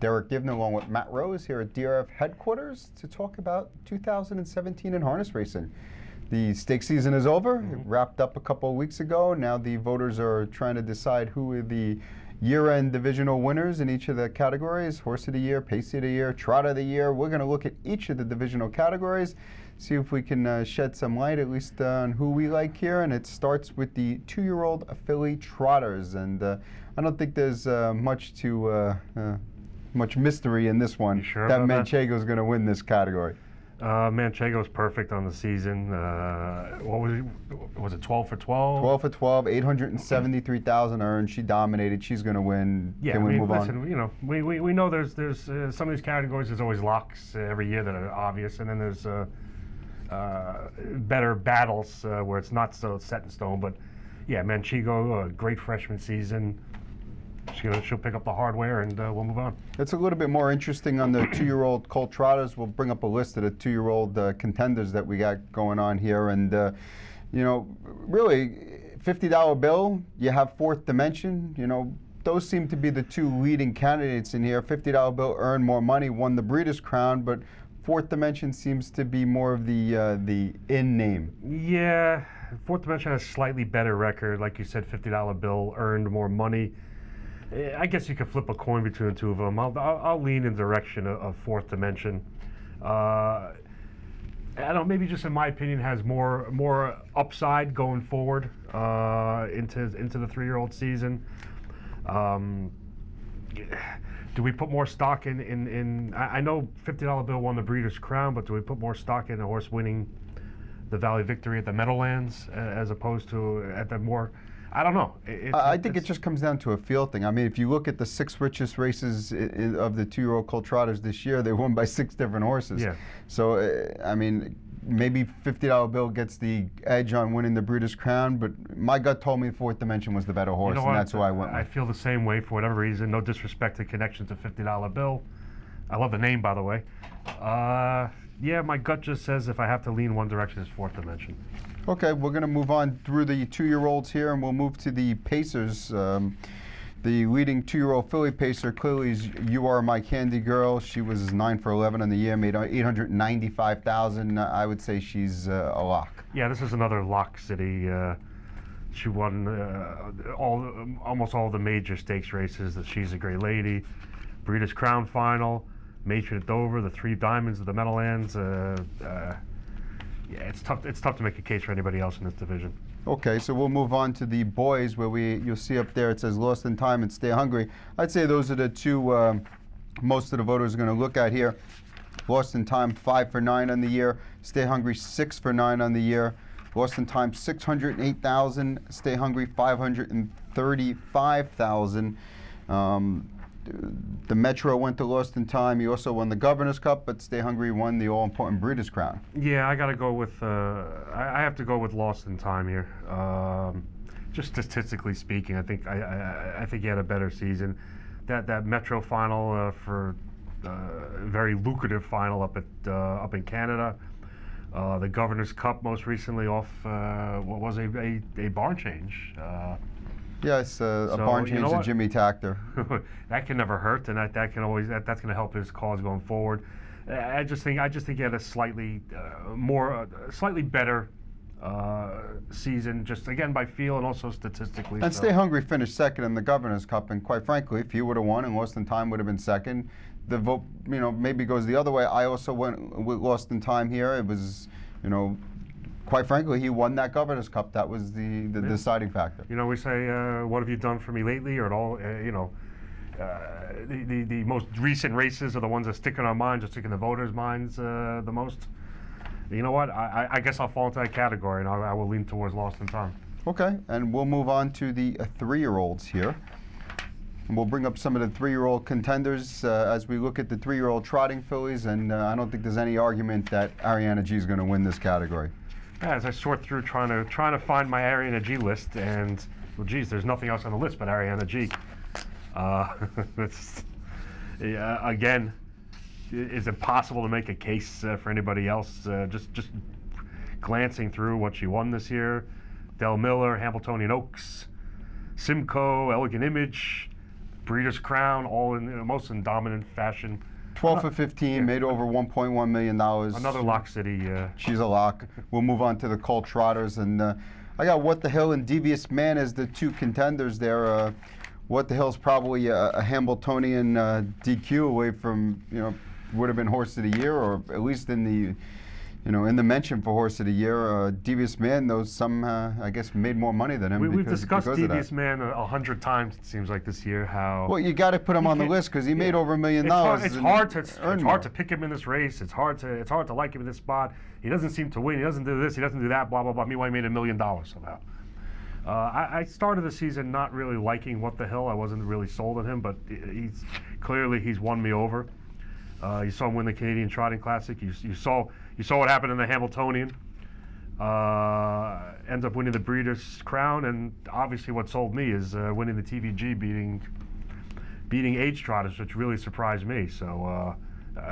Derick Giwner along with Matt Rose here at DRF headquarters to talk about 2017 in harness racing. The stake season is over. It wrapped up a couple of weeks ago. Now the voters are trying to decide who are the year-end divisional winners in each of the categories: Horse of the Year, Pace of the Year, Trot of the Year. We're going to look at each of the divisional categories, see if we can shed some light at least on who we like here. And it starts with the 2-year-old filly trotters. And I don't think there's much mystery in this one. Sure that Manchego's going to win this category. Manchego's perfect on the season. What was it, 12 for 12? 12 for 12, 873,000 earned. She dominated. She's going to win. Yeah, Can we move listen, on? You know, we know there's some of these categories. There's always locks every year that are obvious, and then there's better battles where it's not so set in stone. But yeah, Manchego, a great freshman season. She'll pick up the hardware, and we'll move on. It's a little bit more interesting on the 2-year-old colt trotters. We'll bring up a list of the 2-year-old contenders that we got going on here. And, you know, really, $50 bill, you have Fourth Dimension. You know, those seem to be the two leading candidates in here. $50 bill earned more money, won the Breeders' Crown, but Fourth Dimension seems to be more of the in name. Yeah, Fourth Dimension has a slightly better record. Like you said, $50 bill earned more money. I guess you could flip a coin between the two of them. I'll lean in the direction of Fourth Dimension. I don't know, maybe just in my opinion has more upside going forward into the 3-year-old season. Do we put more stock in I know $50 bill won the Breeders' Crown, but do we put more stock in a horse winning the Valley Victory at the Meadowlands as opposed to at the more? I don't know. I think it just comes down to a feel thing. I mean, if you look at the 6 richest races of the 2-year-old colt trotters this year, they won by 6 different horses. Yeah. So, I mean, maybe $50 bill gets the edge on winning the Breeders' Crown, but my gut told me Fourth Dimension was the better horse, and that's who I went with. I feel the same way for whatever reason. No disrespect to connection to $50 bill. I love the name, by the way. Yeah, my gut just says if I have to lean one direction, it's Fourth Dimension. Okay, we're going to move on through the 2-year-olds here, and we'll move to the Pacers. The leading 2-year-old filly pacer clearly is You Are My Candy Girl. She was 9 for 11 on the year, made 895,000. I would say she's a lock. Yeah, this is another lock city. She won almost all the major stakes races. She's a Great Lady, Breeders' Crown final, Matron at Dover, the 3 Diamonds of the Meadowlands. Yeah, it's tough to make a case for anybody else in this division. Okay, so we'll move on to the boys, where you'll see up there it says Lost in Time and Stay Hungry. I'd say those are the two most of the voters are going to look at here. Lost in Time 5 for 9 on the year, Stay Hungry 6 for 9 on the year. Lost in Time 608,000, Stay Hungry 535,000. The Metro went to Lost in Time. He also won the Governor's Cup, but Stay Hungry won the all-important Breeders' Crown. Yeah, I got to go with. I have to go with Lost in Time here. Just statistically speaking, I think he had a better season. That Metro final for very lucrative final up in Canada. The Governor's Cup most recently off what was a barn change. Yes, a barn change to Jimmy Tactor. That can never hurt, and that's going to help his cause going forward. I just think he had a slightly better season, just again by feel and also statistically. And Stay Hungry finished second in the Governor's Cup, and quite frankly, if he would have won and Lost in Time would have been second, the vote, you know, maybe goes the other way. I also went with Lost in Time here. It was, you know, quite frankly, he won that Governor's Cup. That was the deciding factor. You know, we say, what have you done for me lately, or at all, you know, the most recent races are the ones that stick in our minds, or stick in the voters' minds the most. You know what? I guess I'll fall into that category, and I will lean towards Lost in Time. Okay, and we'll move on to the 3-year-olds here. And we'll bring up some of the 3-year-old contenders as we look at the 3-year-old trotting fillies, and I don't think there's any argument that Ariana G is going to win this category. Yeah, as I sort through trying to find my Ariana G list, and well, geez, there's nothing else on the list but Ariana G. Again, is it possible to make a case for anybody else? Just glancing through what she won this year: Del Miller, Hambletonian Oaks, Simcoe, Elegant Image, Breeders' Crown, all in most in dominant fashion. 12 for 15, made over $1.1 million. Another lock city. She's a lock. We'll move on to the Colt Trotters, and I got What the Hill and Devious Man as the two contenders there. What the Hill's probably a Hambletonian DQ away from, would have been Horse of the Year, or at least in the, in the mention for Horse of the Year. Devious Man, though, I guess, made more money than him. We've discussed Devious Man 100 times, it seems like, this year. How well, you got to put him on the list because he made over $1 million. It's hard to pick him in this race. It's hard to like him in this spot. He doesn't seem to win. He doesn't do this. He doesn't do that. Blah blah blah. Meanwhile, he made $1 million somehow. I started the season not really liking What the Hill. I wasn't really sold on him, but he's won me over. You saw him win the Canadian Trotting Classic. You saw what happened in the Hambletonian. Ends up winning the Breeders' Crown, and obviously what sold me is winning the TVG, beating Age Trotters, which really surprised me. So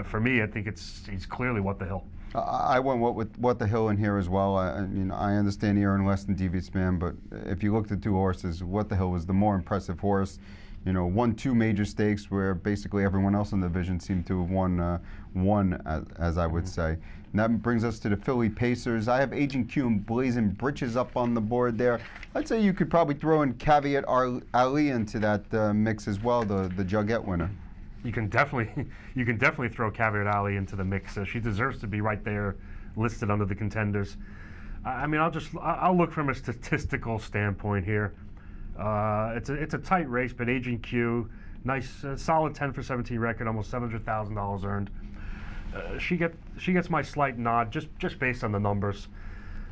for me, I think he's clearly What the Hill. I went with What the Hill in here as well. I understand he earned less than Devious Man, but if you looked at two horses, What the Hill was the more impressive horse. Won 2 major stakes where basically everyone else in the division seemed to have won, as I would say. And that brings us to the Philly Pacers. I have Agent Q and Blazing Britches up on the board there. I'd say you could probably throw in Caveat Ali into that mix as well, the Jugette winner. You can definitely throw Caveat Ali into the mix. She deserves to be right there, listed under the contenders. I mean, I'll look from a statistical standpoint here. It's a tight race, but Agent Q, nice, solid 10 for 17 record, almost $700,000 earned. She gets my slight nod just based on the numbers.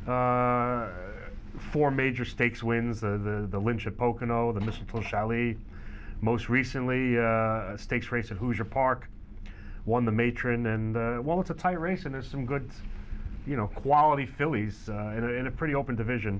4 major stakes wins: the Lynch at Pocono, the Mistletoe Chalet. Most recently, a stakes race at Hoosier Park. Won the Matron, and it's a tight race, and there's some good, quality fillies in a pretty open division.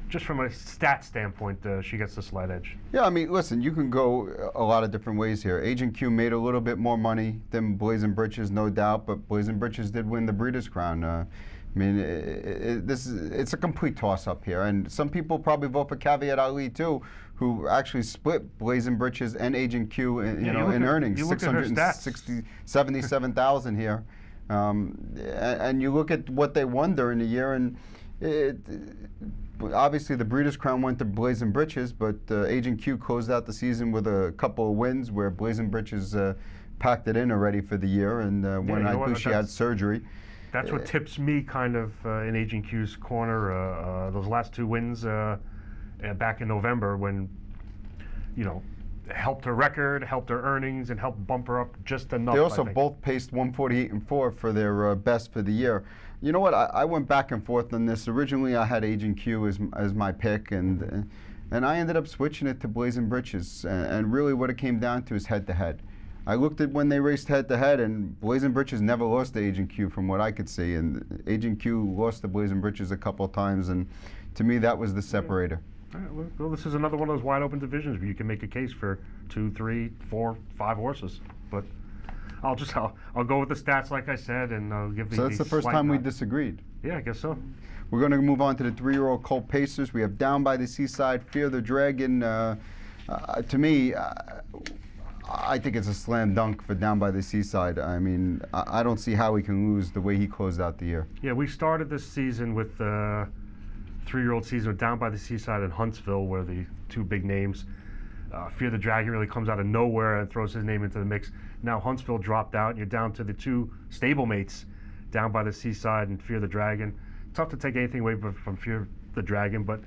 Just from a stat standpoint, she gets the slight edge. Yeah, I mean, listen, you can go a lot of different ways here. Agent Q made a little bit more money than Blazing Britches, no doubt, but Blazing Britches did win the Breeders' Crown. I mean, it's a complete toss-up here, and some people probably vote for Caveat Ali too, who actually split Blazing Britches and Agent Q in earnings, 77,000 here, and you look at what they won during the year, and obviously the Breeders' Crown went to Blazing Britches, but Agent Q closed out the season with a couple of wins where Blazing Britches packed it in already for the year, and when I believe she had surgery. That's what tips me kind of in Agent Q's corner. Those last 2 wins back in November, when helped her record, helped her earnings, and helped bump her up just enough. They also both paced 148.4 for their best for the year. You know what? I went back and forth on this. Originally, I had Agent Q as my pick, and I ended up switching it to Blazing Britches. And really, what it came down to is head-to-head. I looked at when they raced head-to-head, and Blazing Britches never lost to Agent Q from what I could see, and Agent Q lost to Blazing Britches a couple of times, and to me, that was the separator. Well, this is another one of those wide-open divisions where you can make a case for 2, 3, 4, 5 horses, but I'll go with the stats like I said, and I'll give the. So that's the first time we disagreed. Yeah, I guess so. We're going to move on to the 3-year-old Colt Pacers. We have Down by the Seaside, Fear the Dragon. To me, I think it's a slam dunk for Down by the Seaside. I mean, I don't see how he can lose the way he closed out the year. Yeah, we started this season with 3-year-old season with Down by the Seaside and Huntsville were the 2 big names. Fear the Dragon really comes out of nowhere and throws his name into the mix. Now Huntsville dropped out, and you're down to the 2 stablemates, Down by the Seaside and Fear the Dragon. Tough to take anything away from Fear the Dragon, but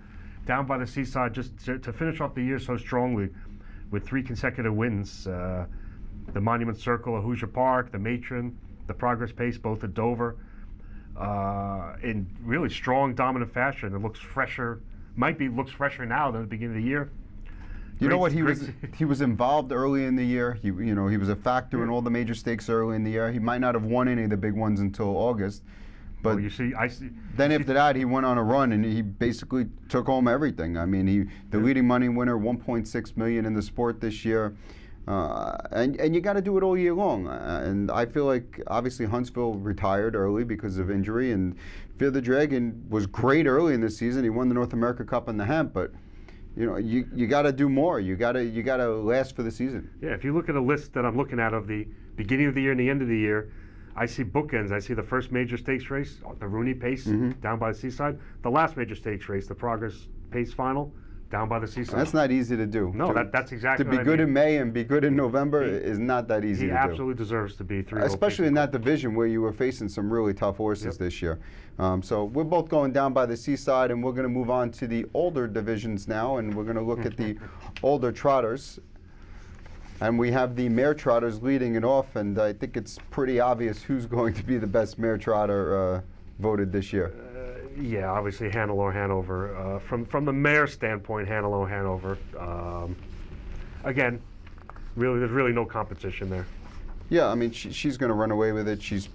Down by the Seaside, just to finish off the year so strongly with 3 consecutive wins. The Monument Circle at Hoosier Park, the Matron, the Progress Pace, both at Dover. In really strong, dominant fashion. It looks fresher, looks fresher now than at the beginning of the year. You know what? He was involved early in the year. He was a factor in all the major stakes early in the year. He might not have won any of the big ones until August, but then after that he went on a run and he basically took home everything. I mean, the leading money winner, $1.6 million in the sport this year, and you got to do it all year long. And I feel like obviously Huntsville retired early because of injury, and Fear the Dragon was great early in the season. He won the North America Cup in the Hemp, but you got to do more. You got to last for the season. Yeah, if you look at a list that I'm looking at of the beginning of the year and the end of the year, I see bookends. I see the first major stakes race, the Rooney Pace, down by the seaside. The last major stakes race, the Progress Pace Final, down by the seaside. That's not easy to do. No, that's exactly to be what good I mean. in May and be good in November is not that easy to do. He absolutely deserves to be 3-0. Especially in that division where you were facing some really tough horses this year. So we're both going down by the seaside, and we're going to move on to the older divisions now, and we're going to look at the older trotters. And we have the mare trotters leading it off, and I think it's pretty obvious who's going to be the best mare trotter voted this year. Yeah, obviously Hannelore Hanover. From the mare standpoint, Hannelore Hanover. Again, really, there's really no competition there. Yeah, I mean, she's going to run away with it. She's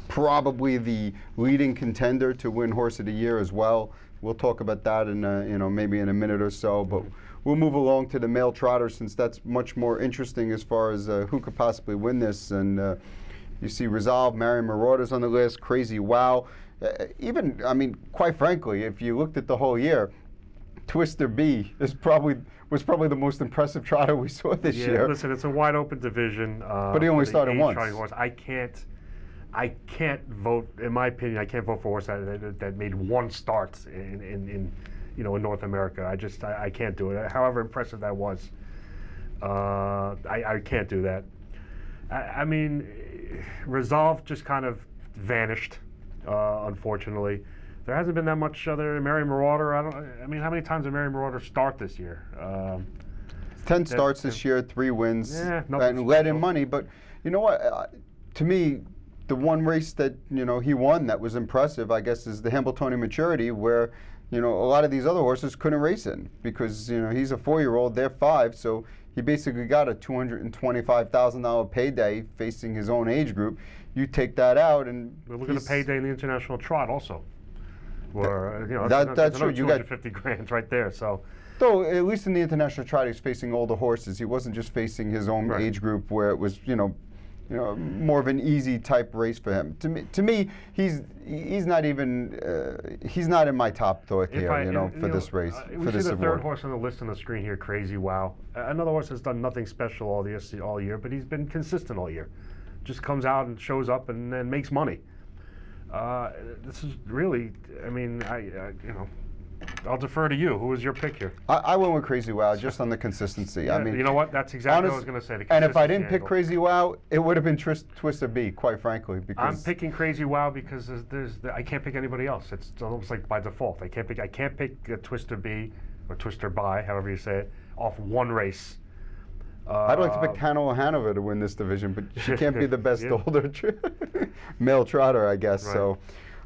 probably the leading contender to win Horse of the Year as well. We'll talk about that in maybe in a minute or so, but we'll move along to the male trotter since that's much more interesting as far as who could possibly win this. And you see Resolve, Marion Marauders on the list, Crazy Wow. Even, I mean, quite frankly, if you looked at the whole year, Twister B was probably the most impressive trotter we saw this year. Listen, it's a wide open division. But he only started once. Horse. I can't vote. In my opinion, I can't vote for a horse that made one start in North America. I can't do it. However impressive that was, I can't do that. I mean, Resolve just kind of vanished. Unfortunately, there hasn't been that much other Marion Marauder. I mean, how many times did Marion Marauder start this year? 10 starts this year, 3 wins, and led in money. But you know what? To me, the one race that he won that was impressive, I guess, is the Hambletonian Maturity, where a lot of these other horses couldn't race in because he's a 4-year-old, they're 5, so he basically got a $225,000 payday facing his own age group. You take that out, and look at the payday in the International Trot also. Where that's true. You got 250 grand right there. So, though at least in the International Trot, he's facing older horses. He wasn't just facing his own age group, where it was more of an easy type race for him. To me, he's not even he's not in my top thought here. For this race. We see the third horse on the list on the screen here, Crazy Wow. Another horse has done nothing special all year, but he's been consistent all year. Just comes out and shows up and makes money. This is really, I mean, I'll defer to you. Who was your pick here? I went with Crazy Wow just on the consistency. Yeah, I mean, you know what? That's exactly what I was going to say. And if I didn't pick Crazy Wow, it would have been Twister B, quite frankly. Because I'm picking Crazy Wow because I can't pick anybody else. It's almost like by default. I can't pick Twister B or Twister By, however you say it, off one race. I'd like to pick Hanover to win this division, but she can't be the best older male trotter, I guess. Right. So,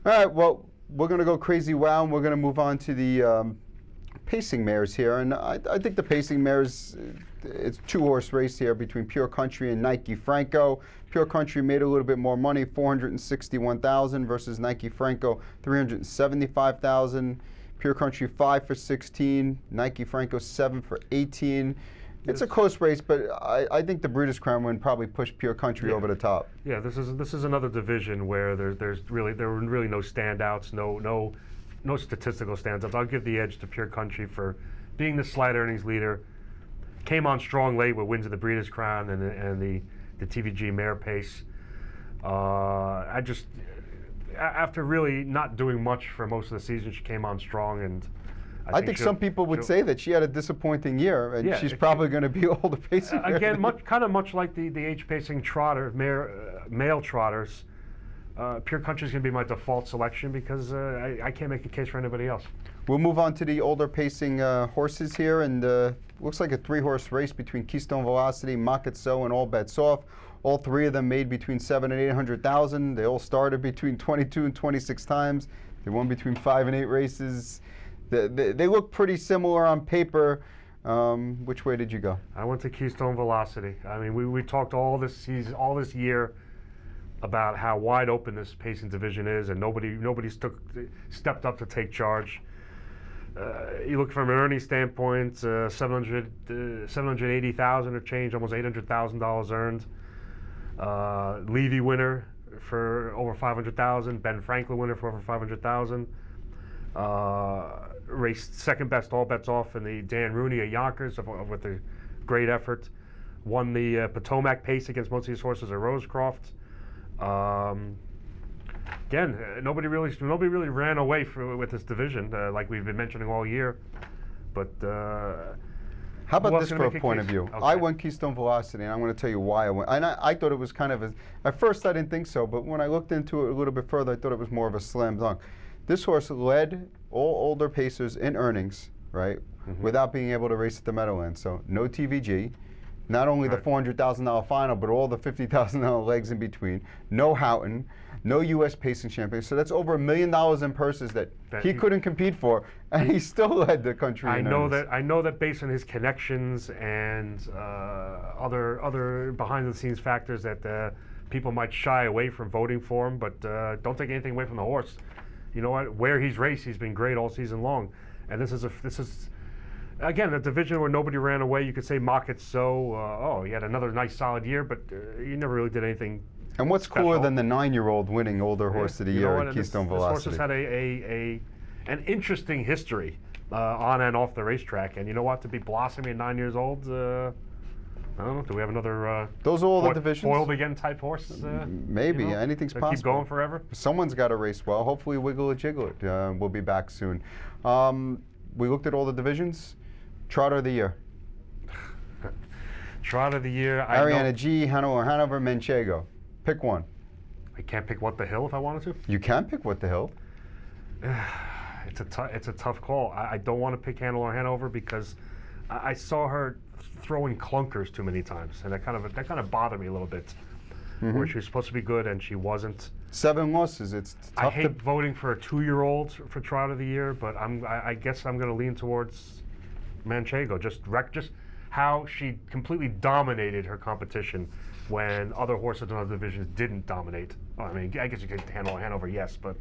all right, well, we're going to go Crazy Wow, and we're going to move on to the pacing mares here. And I think the pacing mares, it's a 2-horse race here between Pure Country and Nike Franco. Pure Country made a little bit more money, $461,000 versus Nike Franco, $375,000. Pure Country 5 for 16, Nike Franco 7 for 18. It's a close race, but I think the Breeders' Crown win probably pushed Pure Country over the top. Yeah, this is another division where there were really no standouts, no statistical standouts. I'll give the edge to Pure Country for being the slight earnings leader. Came on strong late with wins of the Breeders' Crown and the TVG Mare Pace. After really not doing much for most of the season, she came on strong, and I think some people would say that she had a disappointing year, and she's probably going to be all the pacing. Again, kind of much like the H pacing trotter, male trotters. Pure Country is going to be my default selection because I can't make a case for anybody else. We'll move on to the older pacing horses here, and looks like a 3-horse race between Keystone Velocity, Makatso, and All Bets Off. All 3 of them made between $700,000 and $800,000. They all started between 22 and 26 times. They won between 5 and 8 races. They look pretty similar on paper. Which way did you go? I went to Keystone Velocity. I mean, we talked all this year about how wide open this pacing division is, and nobody's stepped up to take charge. You look from an earnings standpoint, $780,000 or change, almost $800,000 earned. Levy winner for over $500,000. Ben Franklin winner for over $500,000. raced second best all bets off in the Dan Rooney at Yonkers with a great effort. Won the Potomac Pace against most of these horses at Rosecroft. Again, nobody really ran away with this division like we've been mentioning all year. But how about this for a point of view? Okay. I went Keystone Velocity, and I'm going to tell you why I went. And I thought it was kind of at first I didn't think so, but when I looked into it a little bit further, I thought it was more of a slam dunk. This horse led all older pacers in earnings, right, without being able to race at the Meadowlands. So no TVG. Not only the $400,000 final, but all the $50,000 legs in between. No Houghton, no U.S. Pacing Champion. So that's over $1 million in purses that he couldn't compete for, and he still led the country. I know that based on his connections and other behind-the-scenes factors that people might shy away from voting for him. But don't take anything away from the horse. You know what? Where he's raced, he's been great all season long, and this is again, a division where nobody ran away. You could say Mockett's he had another nice solid year, but he never really did anything. And what's special. cooler than the 9-year-old winning older horse of the year at Keystone Velocity? This horse has had an interesting history on and off the racetrack, and you know what? To be blossoming at 9 years old, I don't know. Do we have another those are all the divisions foiled again type horse? Maybe anything's possible. Keep going forever. Someone's got to race well. Hopefully, Wiggle or Jiggle It will be back soon. We looked at all the divisions. Trotter of the year. Trotter of the year. Ariana G, Hanover, Manchego. Pick one. I can't pick What the Hill if I wanted to. You can pick What the Hill. It's a tough call. I don't want to pick Hanover because I saw her throwing clunkers too many times, and that kind of bothered me a little bit. Where she was supposed to be good and she wasn't. 7 losses. It's tough. I hate voting for a 2-year-old for Trotter of the year, but I guess I'm going to lean towards Manchego. Just how she completely dominated her competition when other horses in other divisions didn't dominate. I mean, I guess you could handle Hanover, yes, but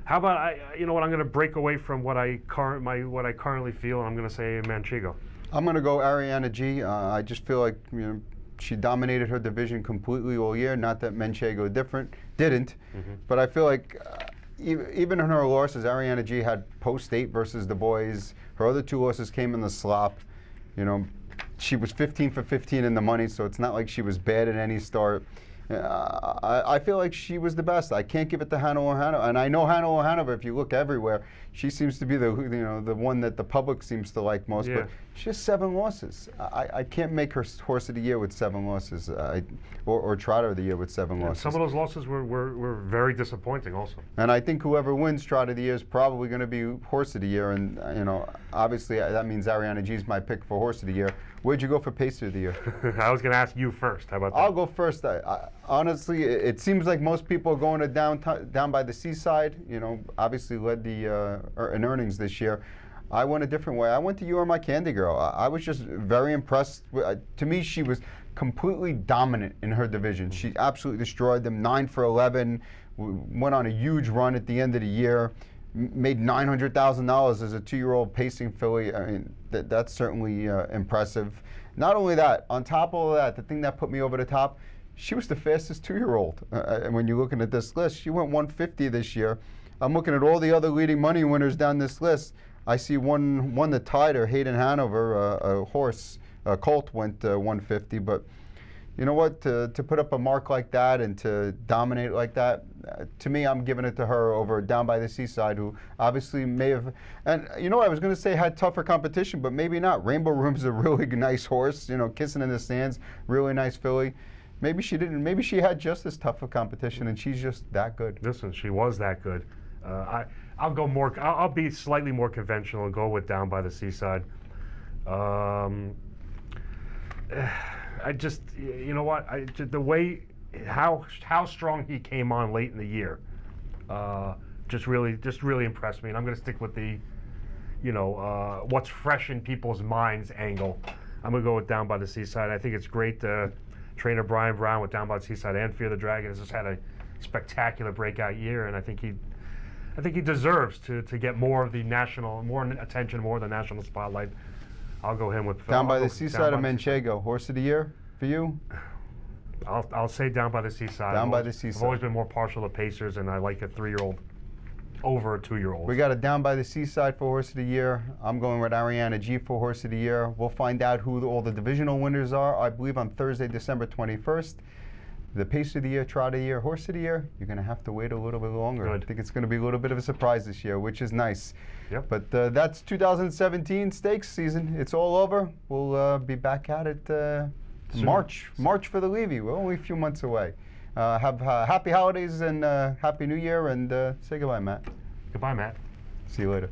how about you know what? I'm going to break away from what I currently feel, and I'm going to say Manchego. I'm going to go Ariana G. I just feel like she dominated her division completely all year. Not that Manchego didn't, but I feel like even in her losses, Ariana G had post-8 versus the boys. Her other 2 losses came in the slop. You know, she was 15 for 15 in the money, so it's not like she was bad at any start. I feel like she was the best. I can't give it to Hanover, and I know Hanover. If you look everywhere, she seems to be the one that the public seems to like most. Yeah. But she has 7 losses. I can't make her horse of the year with 7 losses, or Trotter of the year with 7 losses. Some of those losses were very disappointing, also. And I think whoever wins Trotter of the year is probably going to be horse of the year. And obviously that means Ariana G is my pick for horse of the year. Where'd you go for pacer of the year? I was going to ask you first. How about that? I'll go first. Honestly, it seems like most people are going to down by the seaside. Obviously led the in earnings this year. I went a different way. I went to You Are My Candy Girl. I was just very impressed. To me, she was completely dominant in her division. She absolutely destroyed them. 9 for 11. Went on a huge run at the end of the year. Made $900,000 as a 2-year-old pacing filly. I mean, that's certainly impressive. Not only that, on top of all that, the thing that put me over the top, she was the fastest 2-year-old. And when you're looking at this list, she went 150 this year. I'm looking at all the other leading money winners down this list. I see one that tied her, Hayden Hanover, a horse, a colt, went 150. But you know what? To put up a mark like that and to dominate like that, to me, I'm giving it to her over Down by the Seaside, who obviously may have. And I was going to say had tougher competition, but maybe not. Rainbow Room's a really nice horse. Kissing in the Sands, really nice filly. Maybe she didn't. Maybe she had just as tough a competition, and she's just that good. Listen, she was that good. I'll go more. I'll be slightly more conventional and go with Down by the Seaside. I just, you know what? The way how strong he came on late in the year, just really impressed me. And I'm going to stick with the, what's fresh in people's minds angle. I'm going to go with Down by the Seaside. I think it's great. Trainer Brian Brown with Down by the Seaside and Fear the Dragon has just had a spectacular breakout year, and I think he deserves to get more attention, more of the national spotlight. I'll go him with Down by the Seaside or Manchego. Horse of the year for you? I'll say Down by the Seaside. Down by the Seaside. I've always been more partial to pacers, and I like a 3-year-old. over a 2-year-old. We got a Down by the Seaside for Horse of the Year. I'm going with Ariana G for Horse of the Year. We'll find out who all the divisional winners are, I believe, on Thursday, December 21st. The Pace of the Year, Trot of the Year, Horse of the Year, you're going to have to wait a little bit longer. Good. I think it's going to be a little bit of a surprise this year, which is nice. Yep. But that's 2017 stakes season. It's all over. We'll be back at it March for the Levy. We're only a few months away. Have happy holidays and happy New Year, and say goodbye, Matt. Goodbye, Matt. See you later.